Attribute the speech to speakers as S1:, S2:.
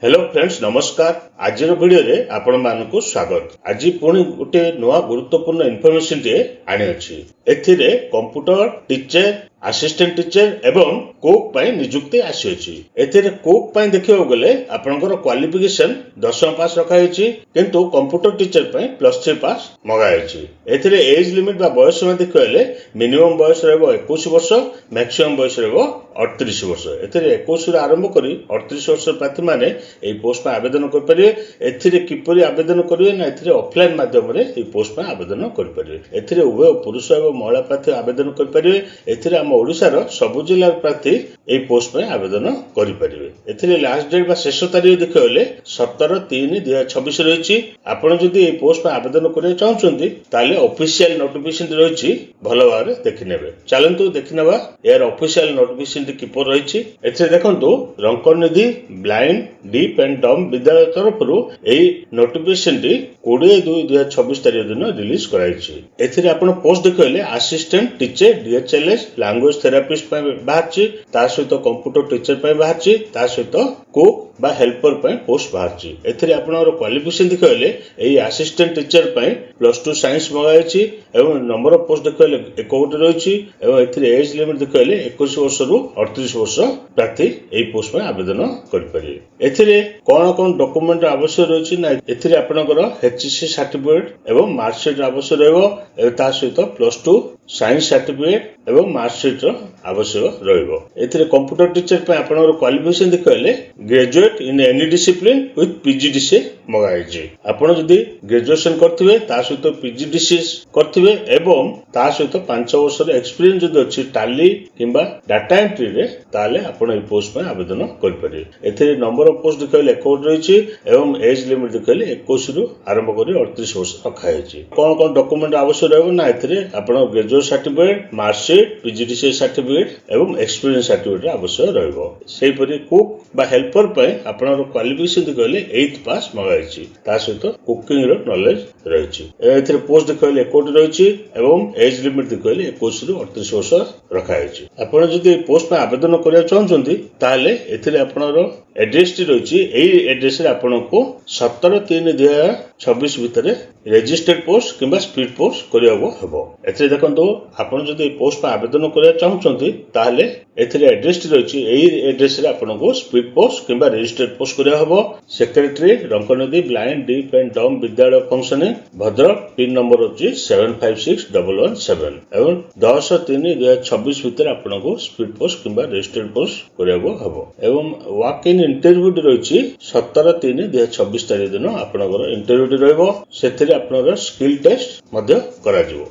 S1: Hello friends नमस्कार। आज video रे आपण मानकु स्वागत। आज पुणी गोटे नुआ गुरुत्वपूर्ण इनफॉरमेशन टे आनी अछि। एथिरे कंप्यूटर टीचर असिस्टेंट टीचर एवं कोक पाई नियुक्ति आसी अछि। एथिरे कोक पाई देखियो गले आपनकर क्वालिफिकेशन 10th पास रखा अछि, किंतु कंप्यूटर टीचर पाई +3 पास मगा अछि। एथिरे एज लिमिट बा बयस में देखियो मिनिमम बयस रहबो 21 वर्ष, मैक्सिमम बयस रहबो 38 वर्ष। एथिरे 21 रे आरंभ करी 38 वर्ष प्रार्थी माने एई पोस्ट पर आवेदन कर परिवे। एथिरे किपरि आवेदन करिवे ना एथिरे ऑफलाइन माध्यम रे एई पोस्ट पर आवेदन कर परिवे। एथिरे उभय पुरुष एवं महिला प्रार्थी आवेदन कर परिवे। एथिरे हम ओडिसा रो सब जिल्ला प्रार्थी एई पोस्ट पर आवेदन करि परिवे। एथिरे लास्ट डेट बा शेष तारीख देखियो 17/3/2026 रहिछि। आपण जदि एई पोस्ट पर आवेदन करिया चाहउछन्ती ताले ऑफिशियल नोटिफिकेशन रहिछि, भलो भाबरे देखि नेबे। चलंतु देखि नेबा यार ऑफिशियल नोटिफिकेशन किपर रहिछि। एथिरे देखंतु रंकनिधि ब्लाइंड डीप एंड डम विद्यालय तरफरु एई नोटिफिकेशन टी 20/2/2026 तारिख दिन रिलीज कराइछि। एथिरे आपण पोस्ट देखिले असिस्टेंट टीचर डीएचएलएस लैंग्वेज थेरापिस्ट पे बाहरछि, ता सहित कंप्यूटर टीचर पे बाहरछि, ता सहित कुक बा हेल्पर पे पोस्ट बाहरछि। एथिरे आपनर क्वालिफिकेशन देखिले एई असिस्टेंट टीचर पे +2 साइंस मगाइछि एवं नंबर ऑफ पोस्ट देखिले 1 रहिछि एवं एथिरे एज लिमिट देखिले 21 वर्ष रु 38 वर्ष प्रार्थी एई पोस्ट पे आवेदन करि परिबे। एथिरे कोन डॉक्यूमेंट आवश्यक रहिछि ना एथिरे आपनकर एचएससी सर्टिफिकेट एवं मार्कशीट आवश्यक रहबो एवं ता सहित +2 साइंस सर्टिफिकेट एवं मार्कशीट आवश्यक रहबो। एथिरे कंप्यूटर टीचर पे आपनकर क्वालिफिकेशन देखिले graduate in any discipline with PGDCA मगाइछि। आपण जदि ग्रेजुएशन करथिबे ता सहित पीजीडीसीए करथिबे एवं ता सहित 5 वर्ष रे एक्सपीरियंस जदि अछि टैली किंबा डाटा एंट्री रे ताले आपण ए पोस्ट पे आवेदन कर परिबे। एथिरे नंबर ऑफ पोस्ट देखिले 1 रहिछि एवं एज लिमिट देखिले 21 रु आरंभ करी 38 वर्ष रखा हैछि। कोन डॉक्यूमेंट आवश्यक रहबो ना एथिरे आपण graduate certificate, marksheet, PGDCA certificate एवं एक्सपीरियंस सर्टिफिकेट आवश्यक रहबो। सेहि परि कुक बा हेल्पर पे आपनर क्वालिफिकेशन देखिले 8th पास मगाइछि, ता सहित कुकिंग रो नॉलेज रहिछि। एथिरे पोस्ट देखिले 1 रहिछि एवं एज लिमिट देखिले 21 रु 38 वर्ष रखा हैछि। आपण जदि पोस्ट पे आवेदन करिया चाहउछन्ती ताले एथिरे आपनर एड्रेस टी रहिछि। एई एड्रेस रे आपनको 17/3/2026 भितरे रजिस्टर्ड पोस्ट किंबा स्पीड पोस्ट करियाबो हबो। एथिरे देखंतु आपण जदि पोस्ट पे आवेदन करिया चाहउछन्ती ताले एथिरे एड्रेस टी रहिछि। एई एड्रेस रे आपनको स्पीड पोस्ट किंबा रजिस्टर्ड पोस्ट करिया हबो। सेक्रेटरी रंकनिधि ब्लाइंड डीप एंड डम विद्यालय फंक्शन भद्रक, पिन नंबर अछि 756117 एवं 10/3/2026 भितरे आपनको स्पीड पोस्ट किंबा रजिस्टर्ड पोस्ट करियाबो हबो। एवं वॉक इन इंटरव्यू रहिछि 17/3/2026 तारिख दिन आपनकर इंटरव्यू रहबो। सेथिरे आपनकर स्किल टेस्ट मध्य करा जिवो।